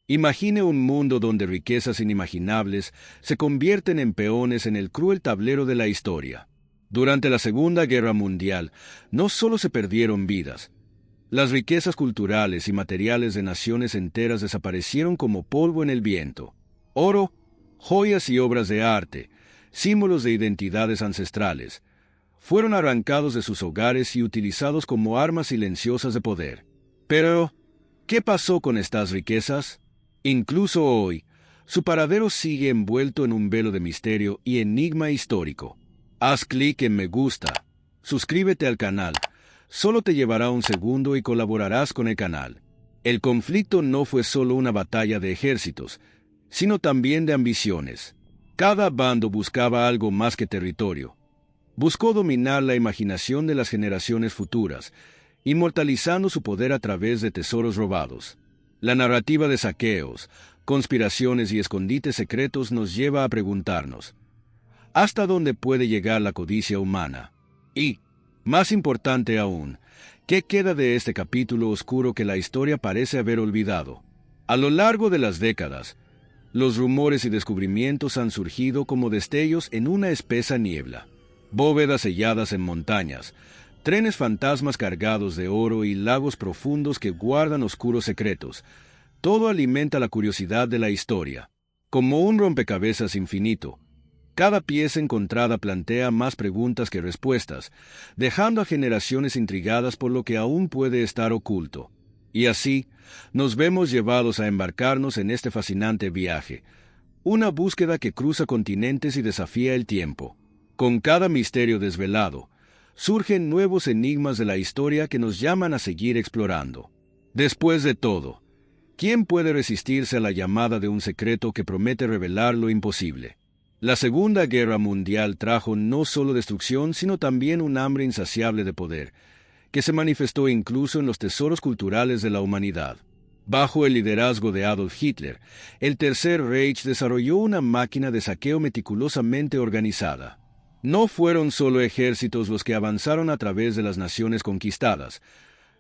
Imagine un mundo donde riquezas inimaginables se convierten en peones en el cruel tablero de la historia. Durante la Segunda Guerra Mundial, no solo se perdieron vidas, las riquezas culturales y materiales de naciones enteras desaparecieron como polvo en el viento. Oro, joyas y obras de arte, símbolos de identidades ancestrales, fueron arrancados de sus hogares y utilizados como armas silenciosas de poder. Pero, ¿qué pasó con estas riquezas? Incluso hoy, su paradero sigue envuelto en un velo de misterio y enigma histórico. Haz clic en me gusta, suscríbete al canal. Solo te llevará un segundo y colaborarás con el canal. El conflicto no fue solo una batalla de ejércitos, sino también de ambiciones. Cada bando buscaba algo más que territorio. Buscó dominar la imaginación de las generaciones futuras, inmortalizando su poder a través de tesoros robados. La narrativa de saqueos, conspiraciones y escondites secretos nos lleva a preguntarnos: ¿hasta dónde puede llegar la codicia humana? Y, más importante aún, ¿qué queda de este capítulo oscuro que la historia parece haber olvidado? A lo largo de las décadas, los rumores y descubrimientos han surgido como destellos en una espesa niebla. Bóvedas selladas en montañas, trenes fantasmas cargados de oro y lagos profundos que guardan oscuros secretos. Todo alimenta la curiosidad de la historia. Como un rompecabezas infinito, cada pieza encontrada plantea más preguntas que respuestas, dejando a generaciones intrigadas por lo que aún puede estar oculto. Y así, nos vemos llevados a embarcarnos en este fascinante viaje, una búsqueda que cruza continentes y desafía el tiempo. Con cada misterio desvelado, surgen nuevos enigmas de la historia que nos llaman a seguir explorando. Después de todo, ¿quién puede resistirse a la llamada de un secreto que promete revelar lo imposible? La Segunda Guerra Mundial trajo no solo destrucción, sino también un hambre insaciable de poder, que se manifestó incluso en los tesoros culturales de la humanidad. Bajo el liderazgo de Adolf Hitler, el Tercer Reich desarrolló una máquina de saqueo meticulosamente organizada. No fueron solo ejércitos los que avanzaron a través de las naciones conquistadas,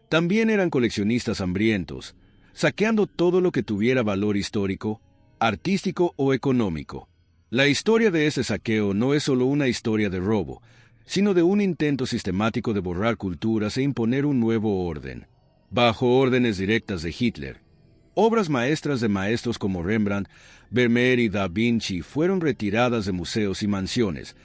también eran coleccionistas hambrientos, saqueando todo lo que tuviera valor histórico, artístico o económico. La historia de ese saqueo no es solo una historia de robo, sino de un intento sistemático de borrar culturas e imponer un nuevo orden. Bajo órdenes directas de Hitler, obras maestras de maestros como Rembrandt, Vermeer y Da Vinci fueron retiradas de museos y mansiones,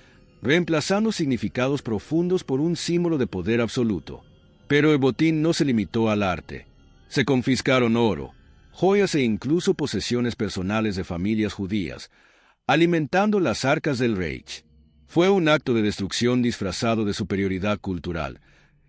reemplazando significados profundos por un símbolo de poder absoluto. Pero el botín no se limitó al arte. Se confiscaron oro, joyas e incluso posesiones personales de familias judías, alimentando las arcas del Reich. Fue un acto de destrucción disfrazado de superioridad cultural,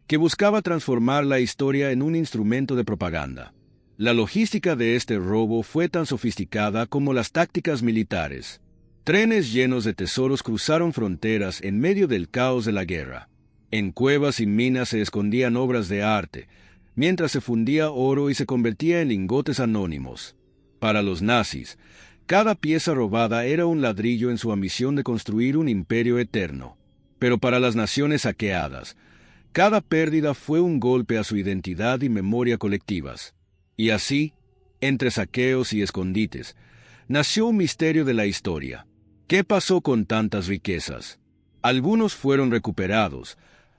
que buscaba transformar la historia en un instrumento de propaganda. La logística de este robo fue tan sofisticada como las tácticas militares. Trenes llenos de tesoros cruzaron fronteras en medio del caos de la guerra. En cuevas y minas se escondían obras de arte, mientras se fundía oro y se convertía en lingotes anónimos. Para los nazis, cada pieza robada era un ladrillo en su ambición de construir un imperio eterno. Pero para las naciones saqueadas, cada pérdida fue un golpe a su identidad y memoria colectivas. Y así, entre saqueos y escondites, nació un misterio de la historia. ¿Qué pasó con tantas riquezas? Algunos fueron recuperados,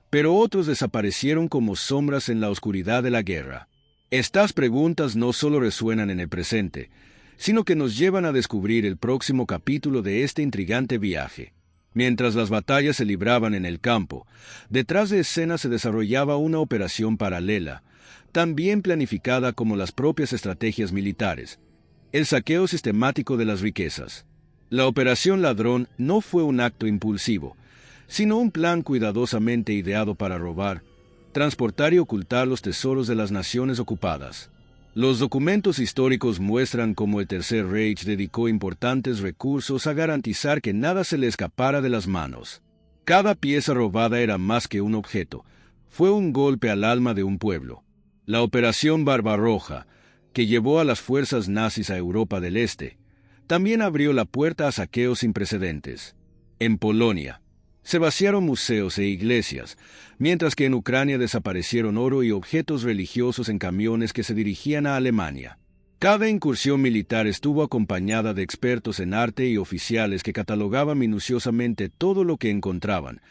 pero otros desaparecieron como sombras en la oscuridad de la guerra. Estas preguntas no solo resuenan en el presente, sino que nos llevan a descubrir el próximo capítulo de este intrigante viaje. Mientras las batallas se libraban en el campo, detrás de escena se desarrollaba una operación paralela, tan bien planificada como las propias estrategias militares: el saqueo sistemático de las riquezas. La Operación Ladrón no fue un acto impulsivo, sino un plan cuidadosamente ideado para robar, transportar y ocultar los tesoros de las naciones ocupadas. Los documentos históricos muestran cómo el Tercer Reich dedicó importantes recursos a garantizar que nada se le escapara de las manos. Cada pieza robada era más que un objeto, fue un golpe al alma de un pueblo. La Operación Barbarroja, que llevó a las fuerzas nazis a Europa del Este, también abrió la puerta a saqueos sin precedentes. En Polonia, se vaciaron museos e iglesias, mientras que en Ucrania desaparecieron oro y objetos religiosos en camiones que se dirigían a Alemania. Cada incursión militar estuvo acompañada de expertos en arte y oficiales que catalogaban minuciosamente todo lo que encontraban,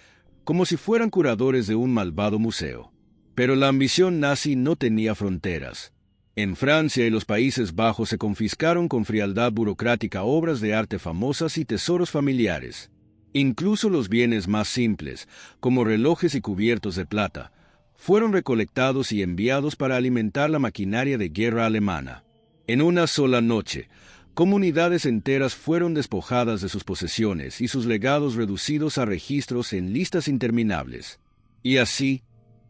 como si fueran curadores de un malvado museo. Pero la ambición nazi no tenía fronteras. En Francia y los Países Bajos se confiscaron con frialdad burocrática obras de arte famosas y tesoros familiares. Incluso los bienes más simples, como relojes y cubiertos de plata, fueron recolectados y enviados para alimentar la maquinaria de guerra alemana. En una sola noche, comunidades enteras fueron despojadas de sus posesiones y sus legados reducidos a registros en listas interminables. Y así,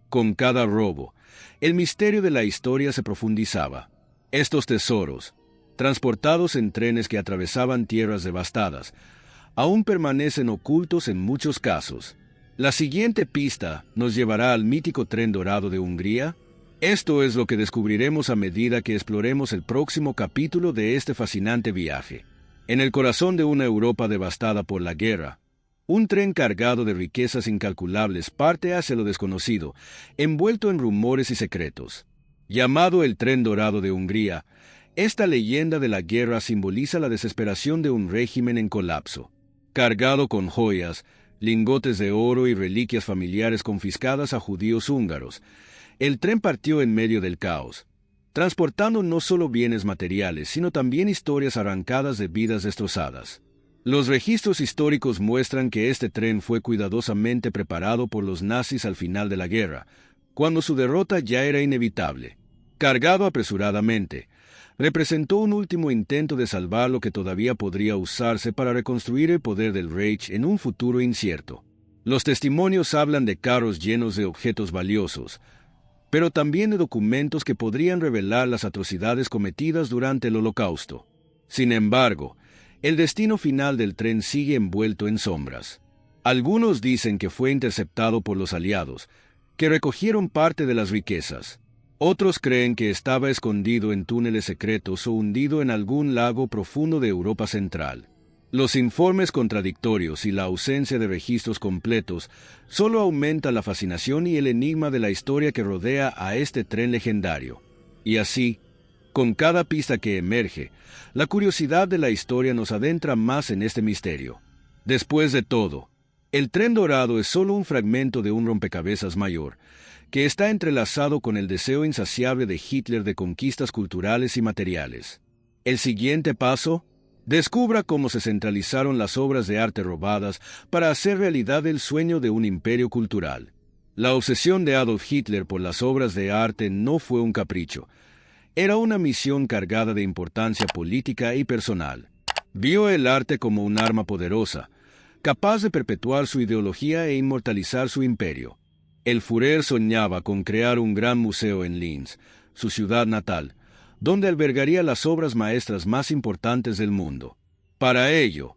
con cada robo, el misterio de la historia se profundizaba. Estos tesoros, transportados en trenes que atravesaban tierras devastadas, aún permanecen ocultos en muchos casos. La siguiente pista nos llevará al mítico tren dorado de Hungría. Esto es lo que descubriremos a medida que exploremos el próximo capítulo de este fascinante viaje. En el corazón de una Europa devastada por la guerra, un tren cargado de riquezas incalculables parte hacia lo desconocido, envuelto en rumores y secretos. Llamado el Tren Dorado de Hungría, esta leyenda de la guerra simboliza la desesperación de un régimen en colapso. Cargado con joyas, lingotes de oro y reliquias familiares confiscadas a judíos húngaros, el tren partió en medio del caos, transportando no solo bienes materiales, sino también historias arrancadas de vidas destrozadas. Los registros históricos muestran que este tren fue cuidadosamente preparado por los nazis al final de la guerra, cuando su derrota ya era inevitable. Cargado apresuradamente, representó un último intento de salvar lo que todavía podría usarse para reconstruir el poder del Reich en un futuro incierto. Los testimonios hablan de carros llenos de objetos valiosos, pero también de documentos que podrían revelar las atrocidades cometidas durante el Holocausto. Sin embargo, el destino final del tren sigue envuelto en sombras. Algunos dicen que fue interceptado por los aliados, que recogieron parte de las riquezas. Otros creen que estaba escondido en túneles secretos o hundido en algún lago profundo de Europa Central. Los informes contradictorios y la ausencia de registros completos solo aumenta la fascinación y el enigma de la historia que rodea a este tren legendario. Y así, con cada pista que emerge, la curiosidad de la historia nos adentra más en este misterio. Después de todo, el Tren Dorado es solo un fragmento de un rompecabezas mayor, que está entrelazado con el deseo insaciable de Hitler de conquistas culturales y materiales. El siguiente paso: descubra cómo se centralizaron las obras de arte robadas para hacer realidad el sueño de un imperio cultural. La obsesión de Adolf Hitler por las obras de arte no fue un capricho. Era una misión cargada de importancia política y personal. Vio el arte como un arma poderosa, capaz de perpetuar su ideología e inmortalizar su imperio. El Führer soñaba con crear un gran museo en Linz, su ciudad natal, donde albergaría las obras maestras más importantes del mundo. Para ello,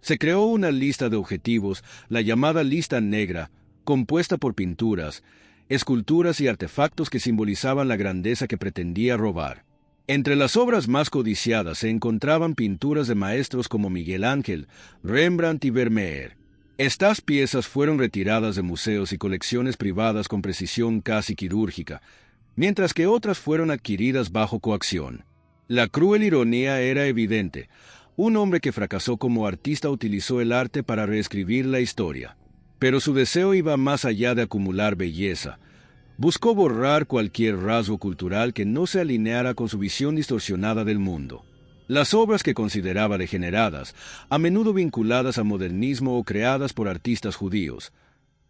se creó una lista de objetivos, la llamada Lista Negra, compuesta por pinturas, esculturas y artefactos que simbolizaban la grandeza que pretendía robar. Entre las obras más codiciadas se encontraban pinturas de maestros como Miguel Ángel, Rembrandt y Vermeer. Estas piezas fueron retiradas de museos y colecciones privadas con precisión casi quirúrgica, mientras que otras fueron adquiridas bajo coacción. La cruel ironía era evidente. Un hombre que fracasó como artista utilizó el arte para reescribir la historia. Pero su deseo iba más allá de acumular belleza. Buscó borrar cualquier rasgo cultural que no se alineara con su visión distorsionada del mundo. Las obras que consideraba degeneradas, a menudo vinculadas al modernismo o creadas por artistas judíos,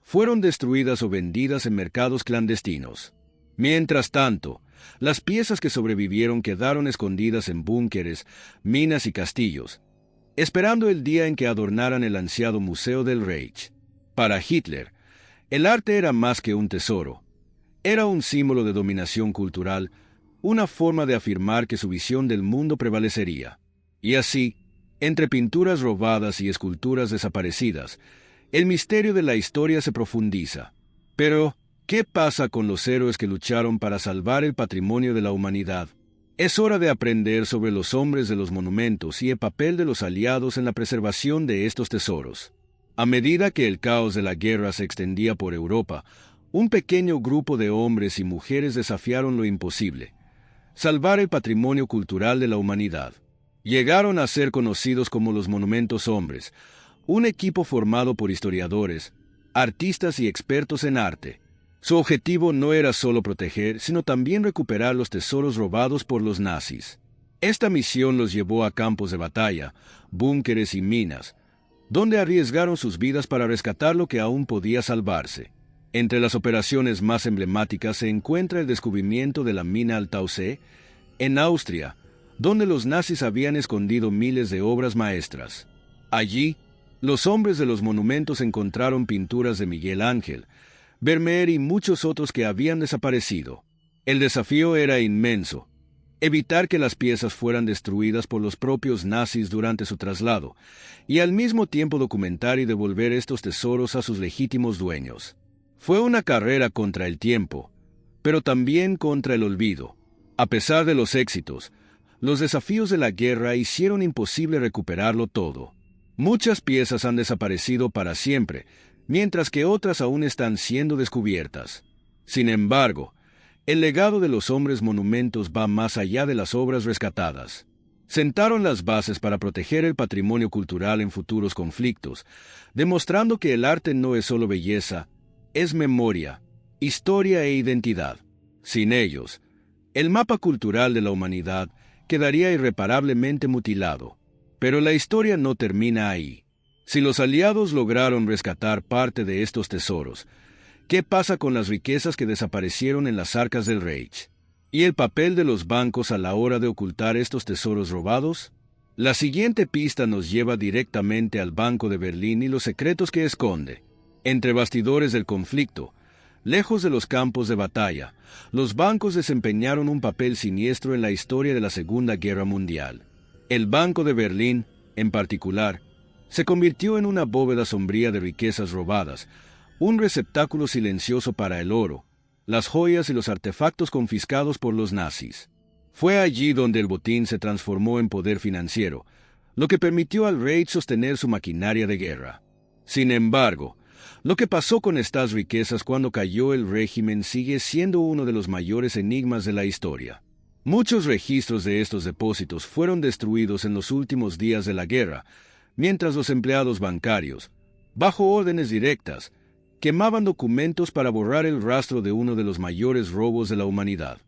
fueron destruidas o vendidas en mercados clandestinos. Mientras tanto, las piezas que sobrevivieron quedaron escondidas en búnkeres, minas y castillos, esperando el día en que adornaran el ansiado Museo del Reich. Para Hitler, el arte era más que un tesoro. Era un símbolo de dominación cultural, una forma de afirmar que su visión del mundo prevalecería. Y así, entre pinturas robadas y esculturas desaparecidas, el misterio de la historia se profundiza. Pero, ¿qué pasa con los héroes que lucharon para salvar el patrimonio de la humanidad? Es hora de aprender sobre los hombres de los monumentos y el papel de los aliados en la preservación de estos tesoros. A medida que el caos de la guerra se extendía por Europa, un pequeño grupo de hombres y mujeres desafiaron lo imposible. salvar el patrimonio cultural de la humanidad. Llegaron a ser conocidos como los Monumentos Hombres, un equipo formado por historiadores, artistas y expertos en arte. Su objetivo no era solo proteger, sino también recuperar los tesoros robados por los nazis. Esta misión los llevó a campos de batalla, búnkeres y minas, donde arriesgaron sus vidas para rescatar lo que aún podía salvarse. Entre las operaciones más emblemáticas se encuentra el descubrimiento de la mina Altaussee, en Austria, donde los nazis habían escondido miles de obras maestras. Allí, los hombres de los monumentos encontraron pinturas de Miguel Ángel, Vermeer y muchos otros que habían desaparecido. El desafío era inmenso: evitar que las piezas fueran destruidas por los propios nazis durante su traslado, y al mismo tiempo documentar y devolver estos tesoros a sus legítimos dueños. Fue una carrera contra el tiempo, pero también contra el olvido. A pesar de los éxitos, los desafíos de la guerra hicieron imposible recuperarlo todo. Muchas piezas han desaparecido para siempre, mientras que otras aún están siendo descubiertas. Sin embargo, el legado de los hombres monumentos va más allá de las obras rescatadas. Sentaron las bases para proteger el patrimonio cultural en futuros conflictos, demostrando que el arte no es solo belleza, es memoria, historia e identidad. Sin ellos, el mapa cultural de la humanidad quedaría irreparablemente mutilado. Pero la historia no termina ahí. Si los aliados lograron rescatar parte de estos tesoros, ¿qué pasa con las riquezas que desaparecieron en las arcas del Reich? ¿Y el papel de los bancos a la hora de ocultar estos tesoros robados? La siguiente pista nos lleva directamente al Banco de Berlín y los secretos que esconde. Entre bastidores del conflicto, lejos de los campos de batalla, los bancos desempeñaron un papel siniestro en la historia de la Segunda Guerra Mundial. El Banco de Berlín, en particular, se convirtió en una bóveda sombría de riquezas robadas, un receptáculo silencioso para el oro, las joyas y los artefactos confiscados por los nazis. Fue allí donde el botín se transformó en poder financiero, lo que permitió al Reich sostener su maquinaria de guerra. Sin embargo, lo que pasó con estas riquezas cuando cayó el régimen sigue siendo uno de los mayores enigmas de la historia. Muchos registros de estos depósitos fueron destruidos en los últimos días de la guerra, mientras los empleados bancarios, bajo órdenes directas, quemaban documentos para borrar el rastro de uno de los mayores robos de la humanidad.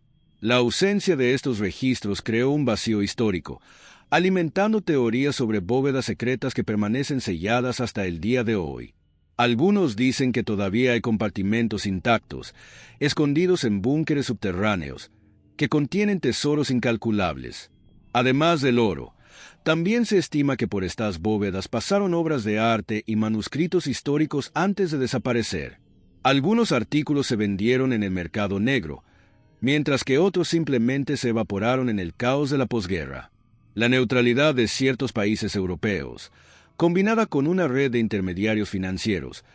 La ausencia de estos registros creó un vacío histórico, alimentando teorías sobre bóvedas secretas que permanecen selladas hasta el día de hoy. Algunos dicen que todavía hay compartimentos intactos, escondidos en búnkeres subterráneos, que contienen tesoros incalculables. Además del oro, también se estima que por estas bóvedas pasaron obras de arte y manuscritos históricos antes de desaparecer. Algunos artículos se vendieron en el mercado negro, mientras que otros simplemente se evaporaron en el caos de la posguerra. La neutralidad de ciertos países europeos, combinada con una red de intermediarios financieros,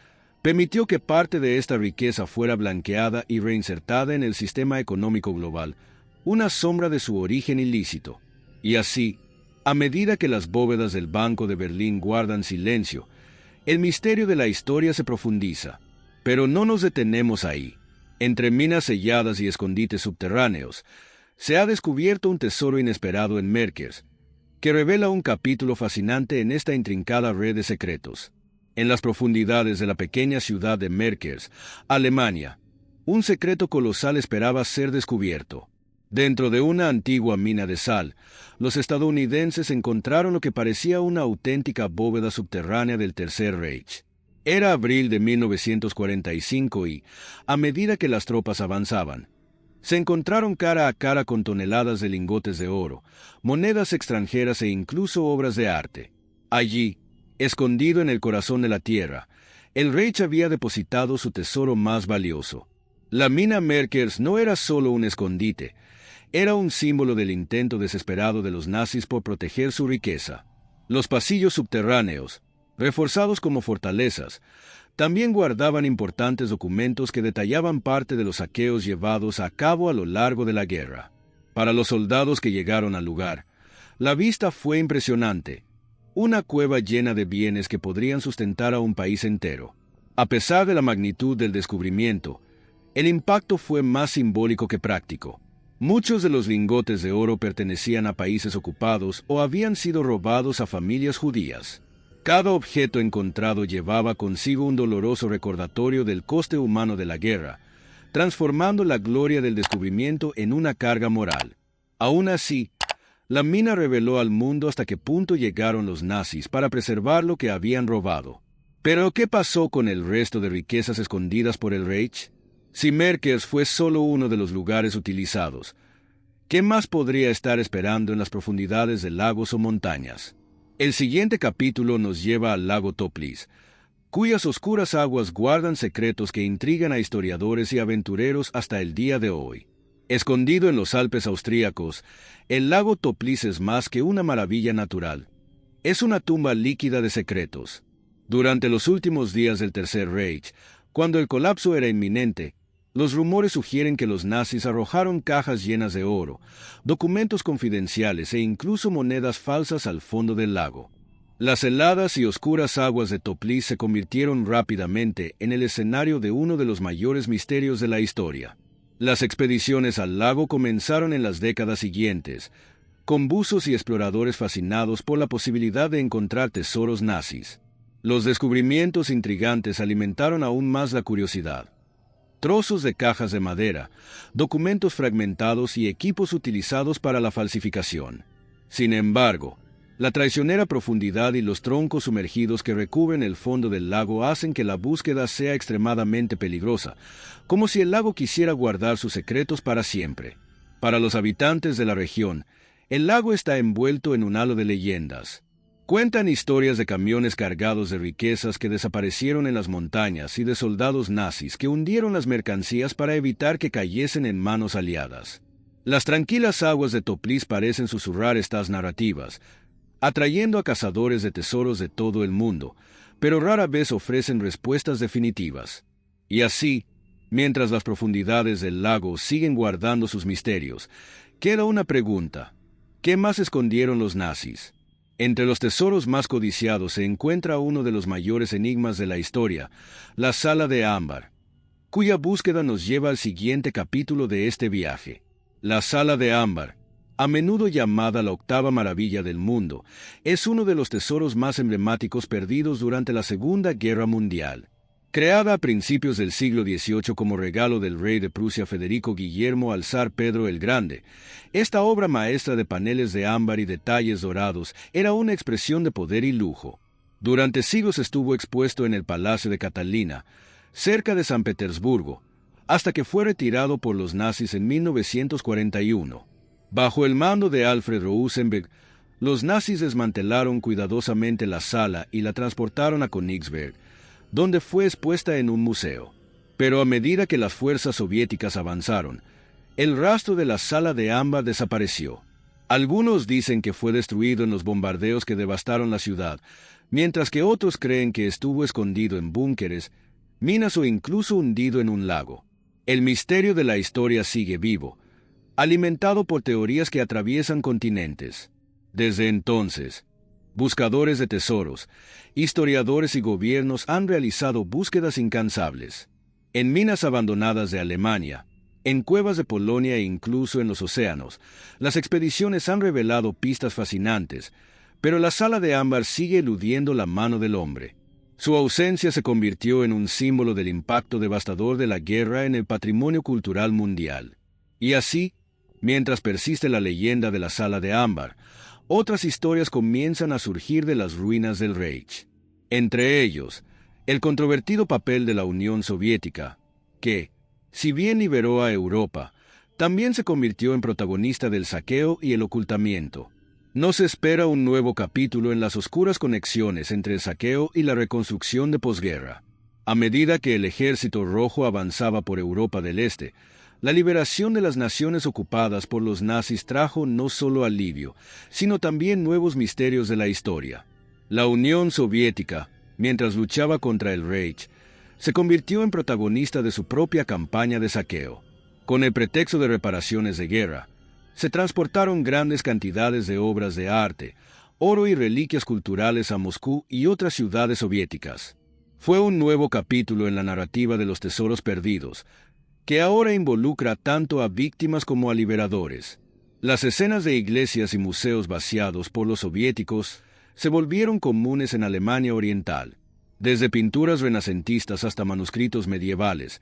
permitió que parte de esta riqueza fuera blanqueada y reinsertada en el sistema económico global, una sombra de su origen ilícito. Y así, a medida que las bóvedas del Banco de Berlín guardan silencio, el misterio de la historia se profundiza. Pero no nos detenemos ahí. Entre minas selladas y escondites subterráneos, se ha descubierto un tesoro inesperado en Merkers, que revela un capítulo fascinante en esta intrincada red de secretos. En las profundidades de la pequeña ciudad de Merkers, Alemania, un secreto colosal esperaba ser descubierto. Dentro de una antigua mina de sal, los estadounidenses encontraron lo que parecía una auténtica bóveda subterránea del Tercer Reich. Era abril de 1945 y, a medida que las tropas avanzaban, se encontraron cara a cara con toneladas de lingotes de oro, monedas extranjeras e incluso obras de arte. Allí, escondido en el corazón de la tierra, el Reich había depositado su tesoro más valioso. La mina Merkers no era solo un escondite, era un símbolo del intento desesperado de los nazis por proteger su riqueza. Los pasillos subterráneos, reforzados como fortalezas, también guardaban importantes documentos que detallaban parte de los saqueos llevados a cabo a lo largo de la guerra. Para los soldados que llegaron al lugar, la vista fue impresionante. Una cueva llena de bienes que podrían sustentar a un país entero. A pesar de la magnitud del descubrimiento, el impacto fue más simbólico que práctico. Muchos de los lingotes de oro pertenecían a países ocupados o habían sido robados a familias judías. Cada objeto encontrado llevaba consigo un doloroso recordatorio del coste humano de la guerra, transformando la gloria del descubrimiento en una carga moral. Aún así, la mina reveló al mundo hasta qué punto llegaron los nazis para preservar lo que habían robado. Pero, ¿qué pasó con el resto de riquezas escondidas por el Reich? Si Merkers fue solo uno de los lugares utilizados, ¿qué más podría estar esperando en las profundidades de lagos o montañas? El siguiente capítulo nos lleva al lago Toplis, cuyas oscuras aguas guardan secretos que intrigan a historiadores y aventureros hasta el día de hoy. Escondido en los Alpes austríacos, el lago Toplis es más que una maravilla natural. Es una tumba líquida de secretos. Durante los últimos días del Tercer Reich, cuando el colapso era inminente, los rumores sugieren que los nazis arrojaron cajas llenas de oro, documentos confidenciales e incluso monedas falsas al fondo del lago. Las heladas y oscuras aguas de Toplis se convirtieron rápidamente en el escenario de uno de los mayores misterios de la historia. Las expediciones al lago comenzaron en las décadas siguientes, con buzos y exploradores fascinados por la posibilidad de encontrar tesoros nazis. Los descubrimientos intrigantes alimentaron aún más la curiosidad. Trozos de cajas de madera, documentos fragmentados y equipos utilizados para la falsificación. Sin embargo, la traicionera profundidad y los troncos sumergidos que recubren el fondo del lago hacen que la búsqueda sea extremadamente peligrosa, como si el lago quisiera guardar sus secretos para siempre. Para los habitantes de la región, el lago está envuelto en un halo de leyendas. Cuentan historias de camiones cargados de riquezas que desaparecieron en las montañas y de soldados nazis que hundieron las mercancías para evitar que cayesen en manos aliadas. Las tranquilas aguas de Toplis parecen susurrar estas narrativas, atrayendo a cazadores de tesoros de todo el mundo, pero rara vez ofrecen respuestas definitivas. Y así, mientras las profundidades del lago siguen guardando sus misterios, queda una pregunta: ¿qué más escondieron los nazis? Entre los tesoros más codiciados se encuentra uno de los mayores enigmas de la historia, la Sala de Ámbar, cuya búsqueda nos lleva al siguiente capítulo de este viaje. La Sala de Ámbar, a menudo llamada la octava maravilla del mundo, es uno de los tesoros más emblemáticos perdidos durante la Segunda Guerra Mundial. Creada a principios del siglo XVIII como regalo del rey de Prusia Federico Guillermo al zar Pedro el Grande, esta obra maestra de paneles de ámbar y detalles dorados era una expresión de poder y lujo. Durante siglos estuvo expuesto en el Palacio de Catalina, cerca de San Petersburgo, hasta que fue retirado por los nazis en 1941. Bajo el mando de Alfred Rosenberg, los nazis desmantelaron cuidadosamente la sala y la transportaron a Königsberg, donde fue expuesta en un museo. Pero a medida que las fuerzas soviéticas avanzaron, el rastro de la Sala de Ámbar desapareció. Algunos dicen que fue destruido en los bombardeos que devastaron la ciudad, mientras que otros creen que estuvo escondido en búnkeres, minas o incluso hundido en un lago. El misterio de la historia sigue vivo, alimentado por teorías que atraviesan continentes. Desde entonces, buscadores de tesoros, historiadores y gobiernos han realizado búsquedas incansables. En minas abandonadas de Alemania, en cuevas de Polonia e incluso en los océanos, las expediciones han revelado pistas fascinantes, pero la Sala de Ámbar sigue eludiendo la mano del hombre. Su ausencia se convirtió en un símbolo del impacto devastador de la guerra en el patrimonio cultural mundial. Y así, mientras persiste la leyenda de la Sala de Ámbar, otras historias comienzan a surgir de las ruinas del Reich. Entre ellos, el controvertido papel de la Unión Soviética, que, si bien liberó a Europa, también se convirtió en protagonista del saqueo y el ocultamiento. Nos espera un nuevo capítulo en las oscuras conexiones entre el saqueo y la reconstrucción de posguerra. A medida que el Ejército Rojo avanzaba por Europa del Este, la liberación de las naciones ocupadas por los nazis trajo no solo alivio, sino también nuevos misterios de la historia. La Unión Soviética, mientras luchaba contra el Reich, se convirtió en protagonista de su propia campaña de saqueo. Con el pretexto de reparaciones de guerra, se transportaron grandes cantidades de obras de arte, oro y reliquias culturales a Moscú y otras ciudades soviéticas. Fue un nuevo capítulo en la narrativa de los tesoros perdidos, que ahora involucra tanto a víctimas como a liberadores. Las escenas de iglesias y museos vaciados por los soviéticos se volvieron comunes en Alemania Oriental. Desde pinturas renacentistas hasta manuscritos medievales,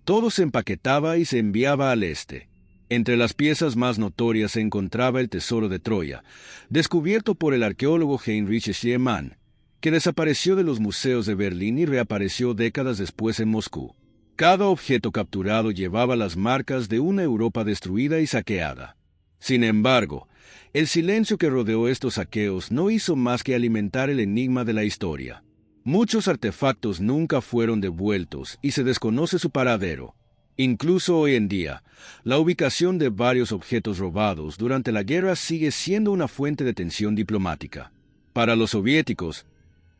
todo se empaquetaba y se enviaba al este. Entre las piezas más notorias se encontraba el tesoro de Troya, descubierto por el arqueólogo Heinrich Schliemann, que desapareció de los museos de Berlín y reapareció décadas después en Moscú. Cada objeto capturado llevaba las marcas de una Europa destruida y saqueada. Sin embargo, el silencio que rodeó estos saqueos no hizo más que alimentar el enigma de la historia. Muchos artefactos nunca fueron devueltos y se desconoce su paradero. Incluso hoy en día, la ubicación de varios objetos robados durante la guerra sigue siendo una fuente de tensión diplomática. Para los soviéticos,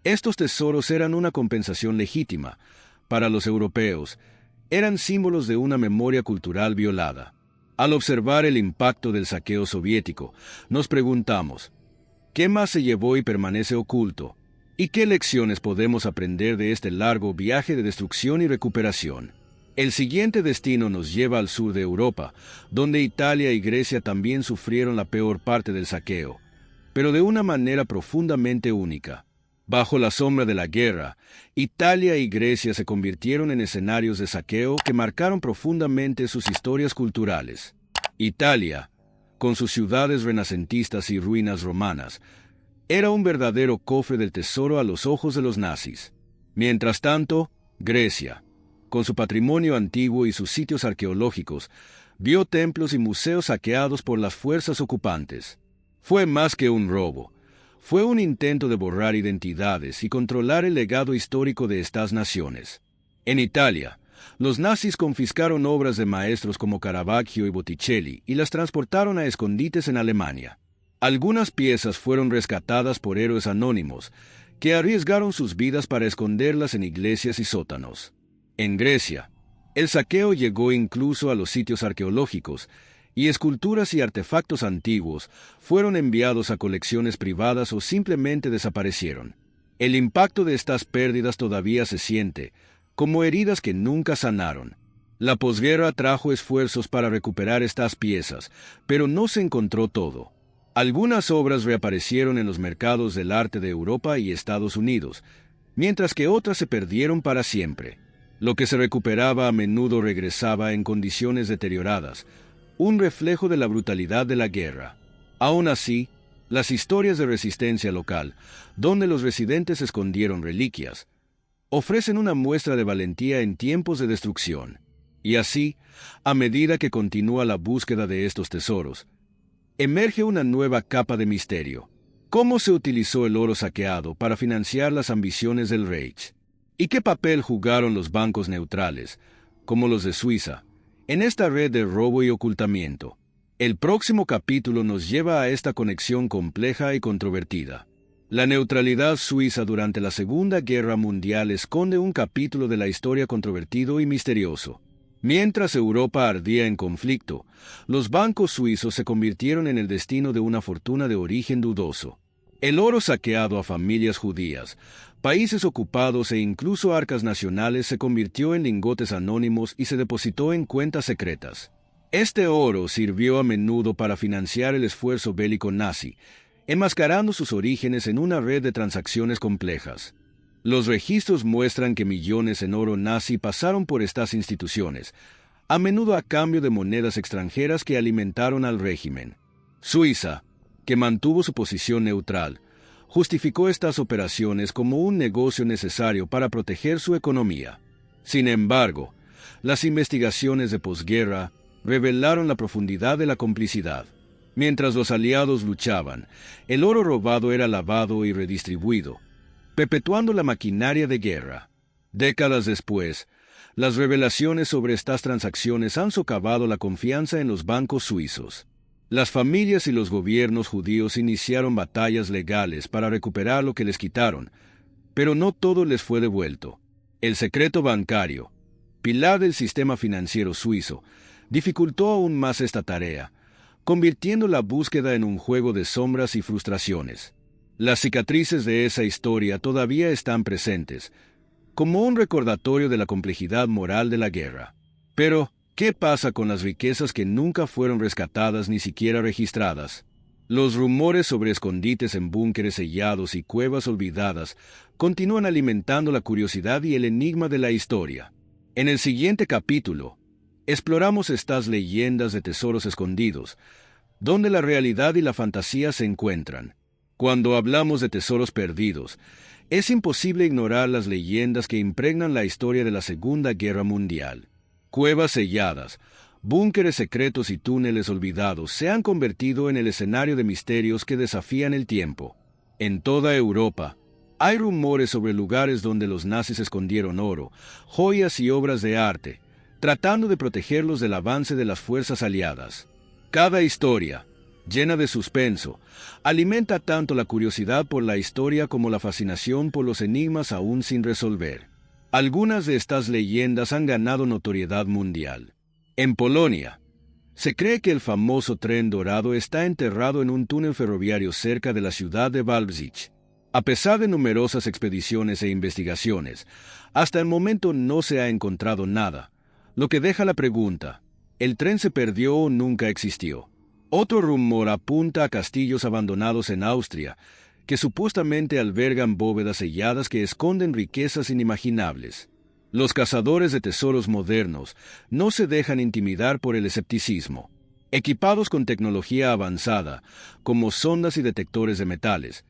estos tesoros eran una compensación legítima. Para los europeos, eran símbolos de una memoria cultural violada. Al observar el impacto del saqueo soviético, nos preguntamos, ¿qué más se llevó y permanece oculto? ¿Y qué lecciones podemos aprender de este largo viaje de destrucción y recuperación? El siguiente destino nos lleva al sur de Europa, donde Italia y Grecia también sufrieron la peor parte del saqueo, pero de una manera profundamente única. Bajo la sombra de la guerra, Italia y Grecia se convirtieron en escenarios de saqueo que marcaron profundamente sus historias culturales. Italia, con sus ciudades renacentistas y ruinas romanas, era un verdadero cofre del tesoro a los ojos de los nazis. Mientras tanto, Grecia, con su patrimonio antiguo y sus sitios arqueológicos, vio templos y museos saqueados por las fuerzas ocupantes. Fue más que un robo. Fue un intento de borrar identidades y controlar el legado histórico de estas naciones. En Italia, los nazis confiscaron obras de maestros como Caravaggio y Botticelli y las transportaron a escondites en Alemania. Algunas piezas fueron rescatadas por héroes anónimos, que arriesgaron sus vidas para esconderlas en iglesias y sótanos. En Grecia, el saqueo llegó incluso a los sitios arqueológicos, y esculturas y artefactos antiguos fueron enviados a colecciones privadas o simplemente desaparecieron. El impacto de estas pérdidas todavía se siente, como heridas que nunca sanaron. La posguerra trajo esfuerzos para recuperar estas piezas, pero no se encontró todo. Algunas obras reaparecieron en los mercados del arte de Europa y Estados Unidos, mientras que otras se perdieron para siempre. Lo que se recuperaba a menudo regresaba en condiciones deterioradas, un reflejo de la brutalidad de la guerra. Aún así, las historias de resistencia local, donde los residentes escondieron reliquias, ofrecen una muestra de valentía en tiempos de destrucción. Y así, a medida que continúa la búsqueda de estos tesoros, emerge una nueva capa de misterio. ¿Cómo se utilizó el oro saqueado para financiar las ambiciones del Reich? ¿Y qué papel jugaron los bancos neutrales, como los de Suiza, en esta red de robo y ocultamiento? El próximo capítulo nos lleva a esta conexión compleja y controvertida. La neutralidad suiza durante la Segunda Guerra Mundial esconde un capítulo de la historia controvertido y misterioso. Mientras Europa ardía en conflicto, los bancos suizos se convirtieron en el destino de una fortuna de origen dudoso. El oro saqueado a familias judías, países ocupados e incluso arcas nacionales se convirtió en lingotes anónimos y se depositó en cuentas secretas. Este oro sirvió a menudo para financiar el esfuerzo bélico nazi, enmascarando sus orígenes en una red de transacciones complejas. Los registros muestran que millones en oro nazi pasaron por estas instituciones, a menudo a cambio de monedas extranjeras que alimentaron al régimen. Suiza, que mantuvo su posición neutral, justificó estas operaciones como un negocio necesario para proteger su economía. Sin embargo, las investigaciones de posguerra revelaron la profundidad de la complicidad. Mientras los aliados luchaban, el oro robado era lavado y redistribuido, perpetuando la maquinaria de guerra. Décadas después, las revelaciones sobre estas transacciones han socavado la confianza en los bancos suizos. Las familias y los gobiernos judíos iniciaron batallas legales para recuperar lo que les quitaron, pero no todo les fue devuelto. El secreto bancario, pilar del sistema financiero suizo, dificultó aún más esta tarea, convirtiendo la búsqueda en un juego de sombras y frustraciones. Las cicatrices de esa historia todavía están presentes, como un recordatorio de la complejidad moral de la guerra. Pero, ¿Qué pasa con las riquezas que nunca fueron rescatadas ni siquiera registradas? Los rumores sobre escondites en búnkeres sellados y cuevas olvidadas continúan alimentando la curiosidad y el enigma de la historia. En el siguiente capítulo, exploramos estas leyendas de tesoros escondidos, donde la realidad y la fantasía se encuentran. Cuando hablamos de tesoros perdidos, es imposible ignorar las leyendas que impregnan la historia de la Segunda Guerra Mundial. Cuevas selladas, búnkeres secretos y túneles olvidados se han convertido en el escenario de misterios que desafían el tiempo. En toda Europa, hay rumores sobre lugares donde los nazis escondieron oro, joyas y obras de arte, tratando de protegerlos del avance de las fuerzas aliadas. Cada historia, llena de suspenso, alimenta tanto la curiosidad por la historia como la fascinación por los enigmas aún sin resolver. Algunas de estas leyendas han ganado notoriedad mundial. En Polonia, se cree que el famoso tren dorado está enterrado en un túnel ferroviario cerca de la ciudad de Wałbrzych. A pesar de numerosas expediciones e investigaciones, hasta el momento no se ha encontrado nada, lo que deja la pregunta: ¿el tren se perdió o nunca existió? Otro rumor apunta a castillos abandonados en Austria, que supuestamente albergan bóvedas selladas que esconden riquezas inimaginables. Los cazadores de tesoros modernos no se dejan intimidar por el escepticismo. Equipados con tecnología avanzada, como sondas y detectores de metales,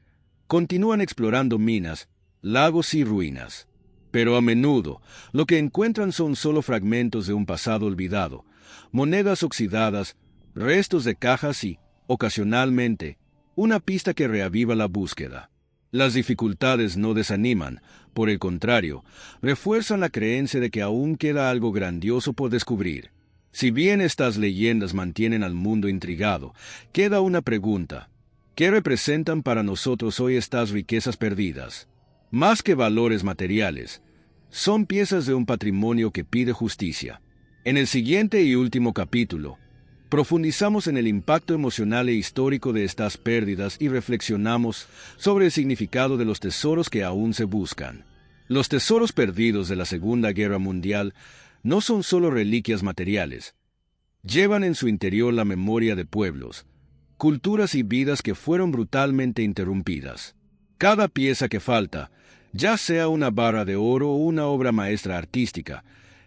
continúan explorando minas, lagos y ruinas. Pero a menudo, lo que encuentran son solo fragmentos de un pasado olvidado, monedas oxidadas, restos de cajas y, ocasionalmente, una pista que reaviva la búsqueda. Las dificultades no desaniman, por el contrario, refuerzan la creencia de que aún queda algo grandioso por descubrir. Si bien estas leyendas mantienen al mundo intrigado, queda una pregunta: ¿qué representan para nosotros hoy estas riquezas perdidas? Más que valores materiales, son piezas de un patrimonio que pide justicia. En el siguiente y último capítulo, profundizamos en el impacto emocional e histórico de estas pérdidas y reflexionamos sobre el significado de los tesoros que aún se buscan. Los tesoros perdidos de la Segunda Guerra Mundial no son solo reliquias materiales. Llevan en su interior la memoria de pueblos, culturas y vidas que fueron brutalmente interrumpidas. Cada pieza que falta, ya sea una barra de oro o una obra maestra artística,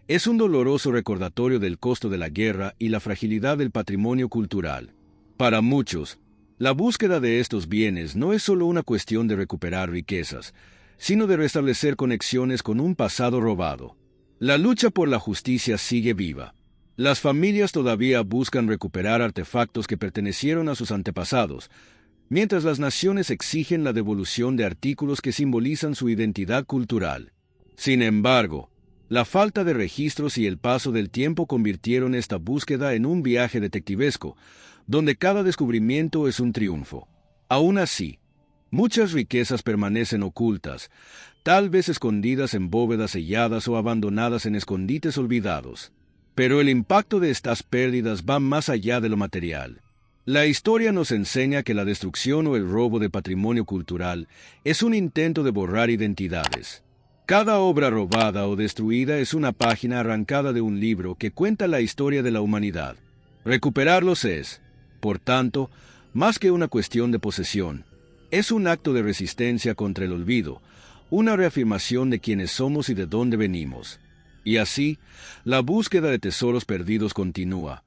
es un doloroso recordatorio del costo de la guerra y la fragilidad del patrimonio cultural. Para muchos, la búsqueda de estos bienes no es solo una cuestión de recuperar riquezas, sino de restablecer conexiones con un pasado robado. La lucha por la justicia sigue viva. Las familias todavía buscan recuperar artefactos que pertenecieron a sus antepasados, mientras las naciones exigen la devolución de artículos que simbolizan su identidad cultural. Sin embargo, la falta de registros y el paso del tiempo convirtieron esta búsqueda en un viaje detectivesco, donde cada descubrimiento es un triunfo. Aún así, muchas riquezas permanecen ocultas, tal vez escondidas en bóvedas selladas o abandonadas en escondites olvidados. Pero el impacto de estas pérdidas va más allá de lo material. La historia nos enseña que la destrucción o el robo de patrimonio cultural es un intento de borrar identidades. Cada obra robada o destruida es una página arrancada de un libro que cuenta la historia de la humanidad. Recuperarlos es, por tanto, más que una cuestión de posesión. Es un acto de resistencia contra el olvido, una reafirmación de quiénes somos y de dónde venimos. Y así, la búsqueda de tesoros perdidos continúa,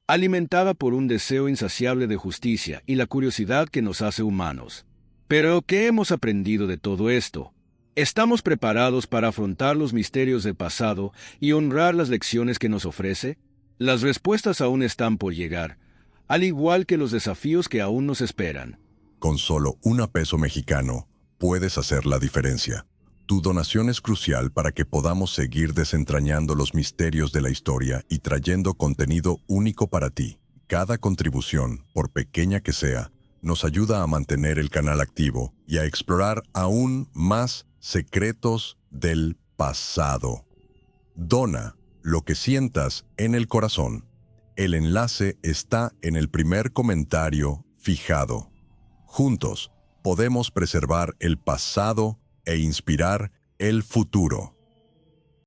alimentada por un deseo insaciable de justicia y la curiosidad que nos hace humanos. Pero, ¿qué hemos aprendido de todo esto? ¿Estamos preparados para afrontar los misterios del pasado y honrar las lecciones que nos ofrece? Las respuestas aún están por llegar, al igual que los desafíos que aún nos esperan. Con solo $1 mexicano, puedes hacer la diferencia. Tu donación es crucial para que podamos seguir desentrañando los misterios de la historia y trayendo contenido único para ti. Cada contribución, por pequeña que sea, nos ayuda a mantener el canal activo y a explorar aún más secretos del pasado. Dona lo que sientas en el corazón. El enlace está en el primer comentario fijado. Juntos, podemos preservar el pasado e inspirar el futuro.